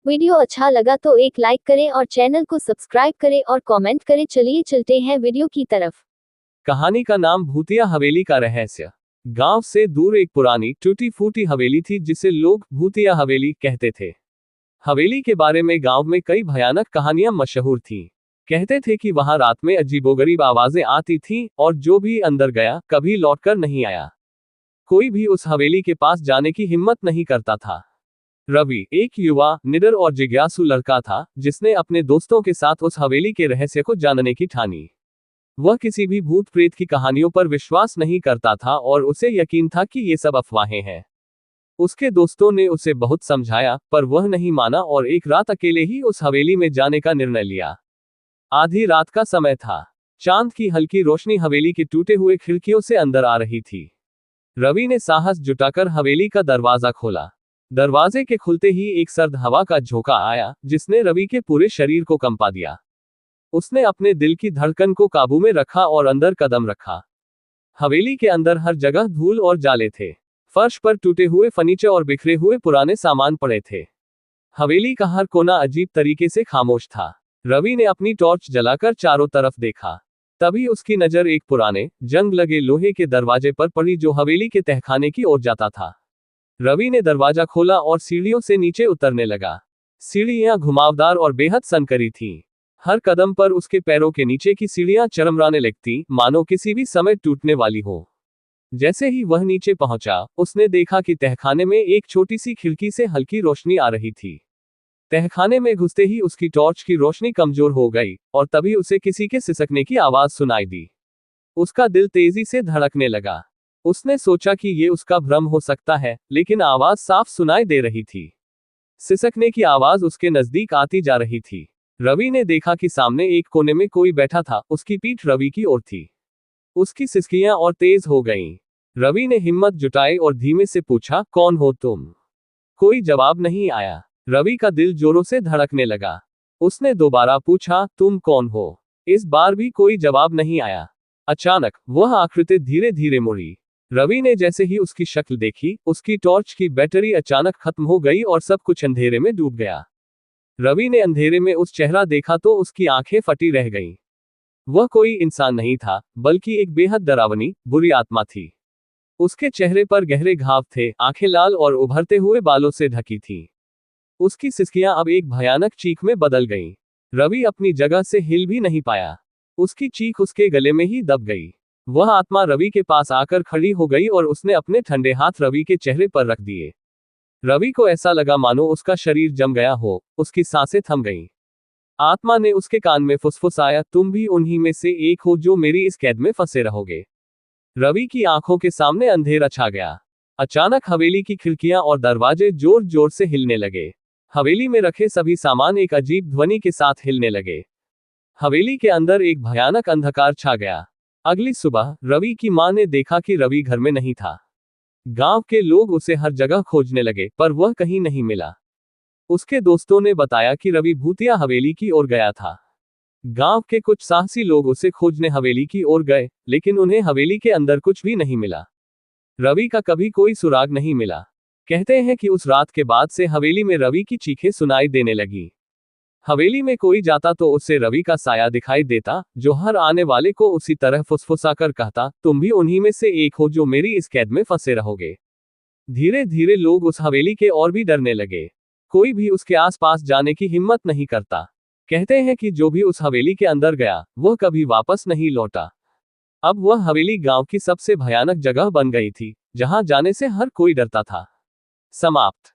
Video अच्छा लगा तो एक लाइक करें और चैनल को सब्सक्राइब करें और कमेंट करें। चलिए चलते हैं वीडियो की तरफ। कहानी का नाम भूतिया हवेली का रहस्य। गांव से दूर एक पुरानी टूटी फूटी हवेली थी जिसे लोग भूतिया हवेली कहते थे। हवेली के बारे में गांव में कई भयानक कहानियां मशहूर थीं। कहते थे कि वहां रात में अजीबोगरीब आवाजें आती थीं और जो भी अंदर गया कभी लौटकर नहीं आया। कोई भी उस हवेली के पास जाने की हिम्मत नहीं करता था। रवि एक युवा, निडर और जिज्ञासु लड़का था जिसने अपने दोस्तों के साथ उस हवेली के रहस्य को जानने की ठानी। वह किसी भी भूत प्रेत की कहानियों पर विश्वास नहीं करता था और उसे यकीन था कि ये सब अफवाहें हैं। उसके दोस्तों ने उसे बहुत समझाया पर वह नहीं माना और एक रात अकेले ही उस हवेली में जाने का निर्णय लिया। आधी रात का समय था। चांद की हल्की रोशनी हवेली के टूटे हुए खिड़कियों से अंदर आ रही थी। रवि ने साहस जुटाकर हवेली का दरवाजा खोला। दरवाजे के खुलते ही एक सर्द हवा का झोंका आया जिसने रवि के पूरे शरीर को कंपा दिया। उसने अपने दिल की धड़कन को काबू में रखा और अंदर कदम रखा। हवेली के अंदर हर जगह धूल और जाले थे। फर्श पर टूटे हुए फर्नीचर और बिखरे हुए पुराने सामान पड़े थे। हवेली का हर कोना अजीब तरीके से खामोश था। रवि ने अपनी टॉर्च जलाकर चारों तरफ देखा। तभी उसकी नजर एक पुराने, जंग लगे लोहे के दरवाजे पर पड़ी जो हवेली के तहखाने की ओर जाता था। रवि ने दरवाजा खोला और सीढ़ियों से नीचे उतरने लगा। सीढ़ियां घुमावदार और बेहद सनकरी थीं। हर कदम पर उसके पैरों के नीचे की सीढ़ियां चरमराने लगती, मानो किसी भी समय टूटने वाली हो। जैसे ही वह नीचे पहुंचा, उसने देखा कि तहखाने में एक छोटी सी खिड़की से हल्की रोशनी आ रही थी। तहखाने में घुसते ही उसकी टॉर्च की रोशनी कमजोर हो गई और तभी उसे किसी के सिसकने की आवाज सुनाई दी। उसका दिल तेजी से धड़कने लगा। उसने सोचा कि ये उसका भ्रम हो सकता है, लेकिन आवाज साफ सुनाई दे रही थी। सिसकने की आवाज उसके नजदीक आती जा रही थी। रवि ने देखा कि सामने एक कोने में कोई बैठा था। उसकी पीठ रवि की ओर थी। उसकी सिसकियां और तेज हो गईं। रवि ने हिम्मत जुटाई और धीमे से पूछा, कौन हो तुम? कोई जवाब नहीं आया। रवि का दिल जोरों से धड़कने लगा। उसने दोबारा पूछा, तुम कौन हो? इस बार भी कोई जवाब नहीं आया। अचानक वह आकृति धीरे धीरे मुड़ी। रवि ने जैसे ही उसकी शक्ल देखी, उसकी टॉर्च की बैटरी अचानक खत्म हो गई और सब कुछ अंधेरे में डूब गया। रवि ने अंधेरे में उस चेहरा देखा तो उसकी आंखें फटी रह गईं। वह कोई इंसान नहीं था, बल्कि एक बेहद डरावनी, बुरी आत्मा थी। उसके चेहरे पर गहरे घाव थे, आंखें लाल और उभरते हुए बालों से ढकी थीं। उसकी सिसकियां अब एक भयानक चीख में बदल गईं। रवि अपनी जगह से हिल भी नहीं पाया। उसकी चीख उसके गले में ही दब गई। वह आत्मा रवि के पास आकर खड़ी हो गई और उसने अपने ठंडे हाथ रवि के चेहरे पर रख दिए। रवि को ऐसा लगा मानो उसका शरीर जम गया हो, उसकी सांसें थम गईं। आत्मा ने उसके कान में फुसफुसाया, तुम भी उन्हीं में से एक हो जो मेरी इस कैद में फंसे रहोगे। रवि की आंखों के सामने अंधेरा छा गया। अचानक हवेली की खिड़कियां और दरवाजे जोर जोर से हिलने लगे। हवेली में रखे सभी सामान एक अजीब ध्वनि के साथ हिलने लगे। हवेली के अंदर एक भयानक अंधकार छा गया। अगली सुबह रवि की मां ने देखा कि रवि घर में नहीं था। गांव के लोग उसे हर जगह खोजने लगे पर वह कहीं नहीं मिला। उसके दोस्तों ने बताया कि रवि भूतिया हवेली की ओर गया था। गांव के कुछ साहसी लोग उसे खोजने हवेली की ओर गए, लेकिन उन्हें हवेली के अंदर कुछ भी नहीं मिला। रवि का कभी कोई सुराग नहीं मिला। कहते हैं कि उस रात के बाद से हवेली में रवि की चीखें सुनाई देने लगी। हवेली में कोई जाता तो उससे रवि का साया दिखाई देता, जो हर आने वाले को उसी तरह फुसफुसाकर कहता, तुम भी उन्हीं में से एक हो जो मेरी इस कैद में फंसे रहोगे। धीरे धीरे लोग उस हवेली के और भी डरने लगे। कोई भी उसके आसपास जाने की हिम्मत नहीं करता। कहते हैं कि जो भी उस हवेली के अंदर गया, वह कभी वापस नहीं लौटा। अब वह हवेली गांव की सबसे भयानक जगह बन गई थी, जहां जाने से हर कोई डरता था। समाप्त।